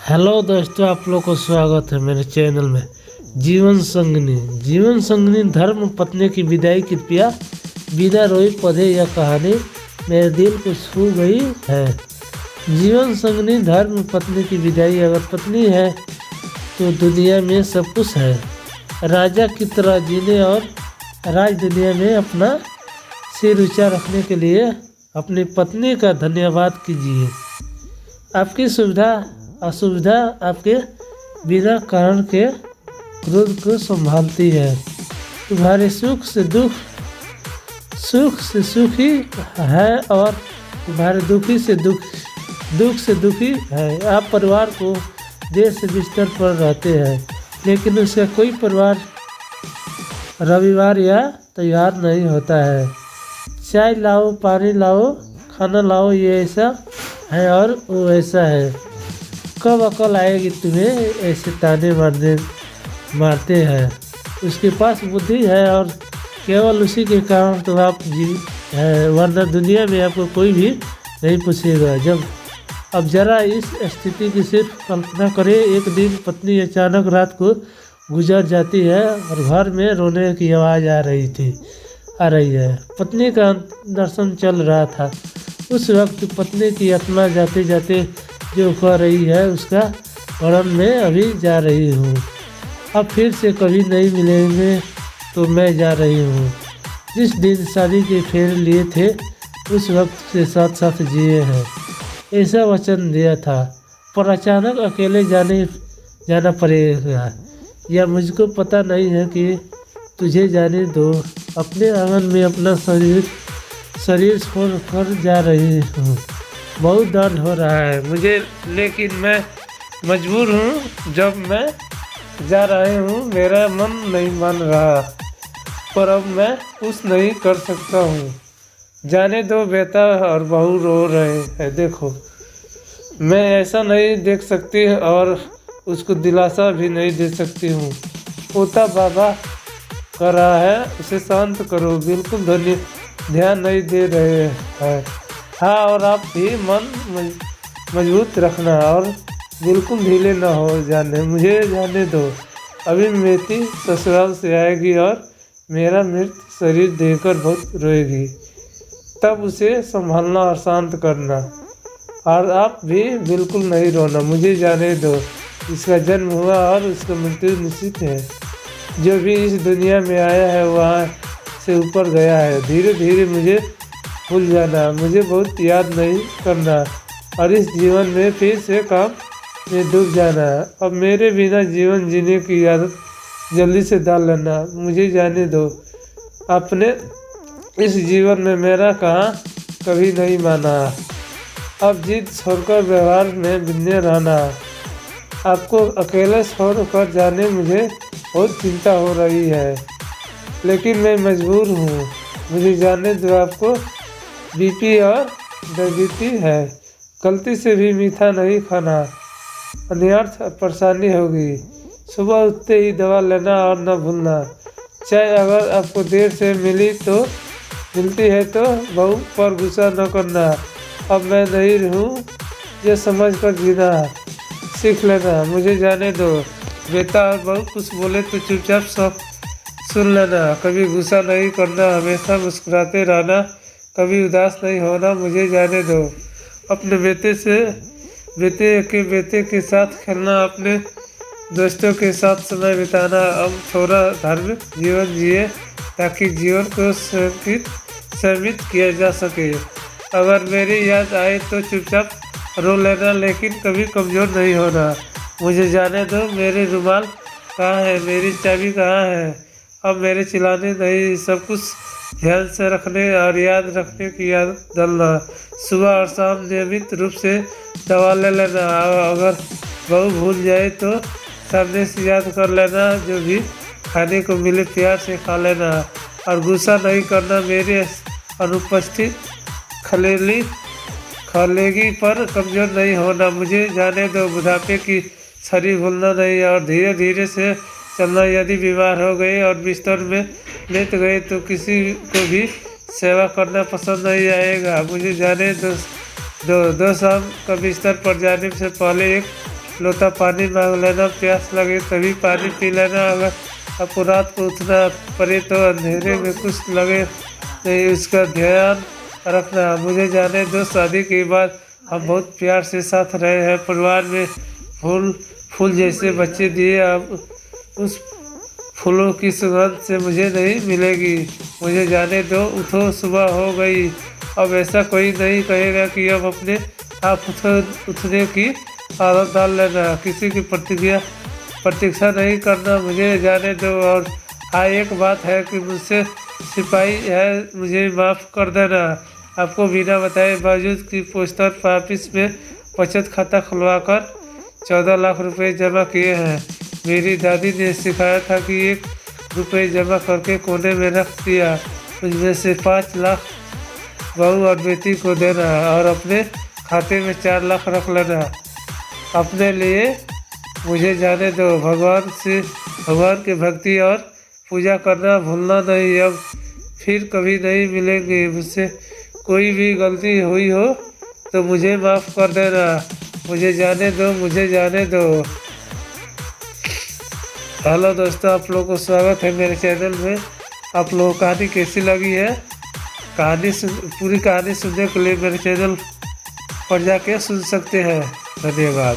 Hello दोस्तों, आप लोग को स्वागत है मेरे चैनल में। जीवन संगनी धर्म पत्नी की विदाई कृपया बिना रोई पढ़े। यह कहानी मेरे दिल को छू गई है। जीवन संगनी धर्म पत्नी की विदाई। अगर पत्नी है तो दुनिया में सब कुछ है। राजा की तरह जीने और राज दुनिया में अपना सिर ऊंचा रखने के लिए अपनी पत्नी का धन्यवाद कीजिए। आपकी सुविधा असुविधा आपके बिना कारण के क्रोध को संभालती है। तुम्हारे सुख से सुखी है और तुम्हारे दुख से दुखी है। आप परिवार को देर से बिस्तर पर रहते हैं, लेकिन उसका कोई परिवार रविवार या तैयार नहीं होता है। चाय लाओ, पानी लाओ, खाना लाओ, ये ऐसा है और वो ऐसा है। कब अकल आएगी तुम्हें, ऐसे ताने मारते हैं। उसके पास बुद्धि है और केवल उसी के कारण तो आप जीवित है, वरना दुनिया में आपको कोई भी नहीं पूछेगा। अब जरा इस स्थिति की सिर्फ कल्पना करें। एक दिन पत्नी अचानक रात को गुजर जाती है और घर में रोने की आवाज़ आ रही है। पत्नी का दर्शन चल रहा था। उस वक्त पत्नी की आत्मा जाते जाते जो कह रही है उसका वर्णन में अभी जा रही हूँ। अब फिर से कभी नहीं मिलेंगे तो मैं जा रही हूँ। जिस दिन शादी के फेरे लिए थे उस वक्त से साथ साथ जिए हैं, ऐसा वचन दिया था। पर अचानक अकेले जाना पड़ेगा, या मुझको पता नहीं है कि तुझे जाने दो। अपने आंगन में अपना शरीर छोड़ कर जा रही हूँ। बहुत दर्द हो रहा है मुझे, लेकिन मैं मजबूर हूँ। जब मैं जा रही हूँ मेरा मन नहीं मान रहा, पर अब मैं कुछ नहीं कर सकता हूँ। जाने दो बेटा और बहू रो रहे हैं, देखो। मैं ऐसा नहीं देख सकती और उसको दिलासा भी नहीं दे सकती हूँ। पोता बाबा कर रहा है, उसे शांत करो। बिल्कुल ध्यान नहीं दे रहे हैं। हाँ, और आप भी मन मजबूत रखना और बिल्कुल ढीले ना हो मुझे जाने दो। अभी मेरी ससुराल से आएगी और मेरा मृत शरीर देखकर बहुत रोएगी। तब उसे संभालना और शांत करना। और आप भी बिल्कुल नहीं रोना, मुझे जाने दो। इसका जन्म हुआ और उसका मृत्यु निश्चित है। जो भी इस दुनिया में आया है वहाँ से ऊपर गया है। धीरे धीरे मुझे भूल जाना, मुझे बहुत याद नहीं करना और इस जीवन में फिर से काम में डूब जाना। अब मेरे बिना जीवन जीने की आदत जल्दी से डाल लेना, मुझे जाने दो। अपने इस जीवन में मेरा कहाँ कभी नहीं माना। अब जिद छोड़कर व्यवहार में बिन्ने रहना। आपको अकेले छोड़कर जाने मुझे बहुत चिंता हो रही है, लेकिन मैं मजबूर हूँ। मुझे जाने दो। आपको बीपी और डायबिटीज है। गलती से भी मीठा नहीं खाना, अन्यर्थ परेशानी होगी। सुबह उठते ही दवा लेना और न भूलना। चाहे अगर आपको देर से मिलती है तो बहू पर गुस्सा न करना। अब मैं नहीं हूँ, ये समझ कर जीना सीख लेना। मुझे जाने दो बेटा। और बहू कुछ बोले तो चुपचाप सब सुन लेना। कभी गुस्सा नहीं करना, हमेशा मुस्कुराते रहना, कभी उदास नहीं होना। मुझे जाने दो। अपने बेटे के साथ खेलना, अपने दोस्तों के साथ समय बिताना। अब थोड़ा धार्मिक जीवन जिए ताकि जीवन को सीमित किया जा सके। अगर मेरी याद आए तो चुपचाप रो लेना, लेकिन कभी कमज़ोर नहीं होना। मुझे जाने दो। मेरे रुमाल कहाँ है, मेरी चाबी कहाँ है। अब मेरे चिल्लाने नहीं, सब कुछ ध्यान से रखने और याद रखने की आदत डालना। सुबह और शाम नियमित रूप से दवा ले लेना। अगर बहू भूल जाए तो सामने से याद कर लेना। जो भी खाने को मिले प्यार से खा लेना और गुस्सा नहीं करना। मेरे अनुपस्थित खलेगी पर कमज़ोर नहीं होना। मुझे जाने दो। बुढ़ापे की छड़ी भूलना नहीं और धीरे धीरे से चलना। यदि बीमार हो गए और बिस्तर में लेट गए तो किसी को भी सेवा करना पसंद नहीं आएगा। मुझे जाने दो। शाम का बिस्तर पर जाने से पहले एक लोटा पानी मांग लेना, प्यास लगे तभी पानी पी लेना। अगर आपको रात को उठना पड़े तो अंधेरे में कुछ लगे नहीं, उसका ध्यान रखना। मुझे जाने दो, शादी के बाद हम बहुत प्यार से साथ रहे हैं। परिवार में फूल फूल जैसे बच्चे दिए, अब उस फूलों की सुगंध से मुझे नहीं मिलेगी। मुझे जाने दो, उठो, सुबह हो गई। अब ऐसा कोई नहीं कहेगा कि अब अपने आप उठने की आदत डाल लेना। किसी की प्रतीक्षा नहीं करना, मुझे जाने दो। और हाँ, एक बात है कि मुझसे सिपाही है, मुझे माफ़ कर देना। आपको बिना बताए बावजूद कि पोस्ट ऑफिस में बचत खाता खुलवाकर 14 लाख रुपए जमा किए हैं। मेरी दादी ने सिखाया था कि 1 रुपये जमा करके कोने में रख दिया, उसमें से 5 लाख बहू और बेटी को देना और अपने खाते में 4 लाख रख लेना अपने लिए। मुझे जाने दो, भगवान की भक्ति और पूजा करना भूलना नहीं। अब फिर कभी नहीं मिलेंगे। मुझसे कोई भी गलती हुई हो तो मुझे माफ़ कर देना। मुझे जाने दो, मुझे जाने दो। हेलो दोस्तों, आप लोगों को स्वागत है मेरे चैनल में। आप लोगों को कहानी कैसी लगी है? पूरी कहानी सुनने के लिए मेरे चैनल पर जाके सुन सकते हैं। धन्यवाद।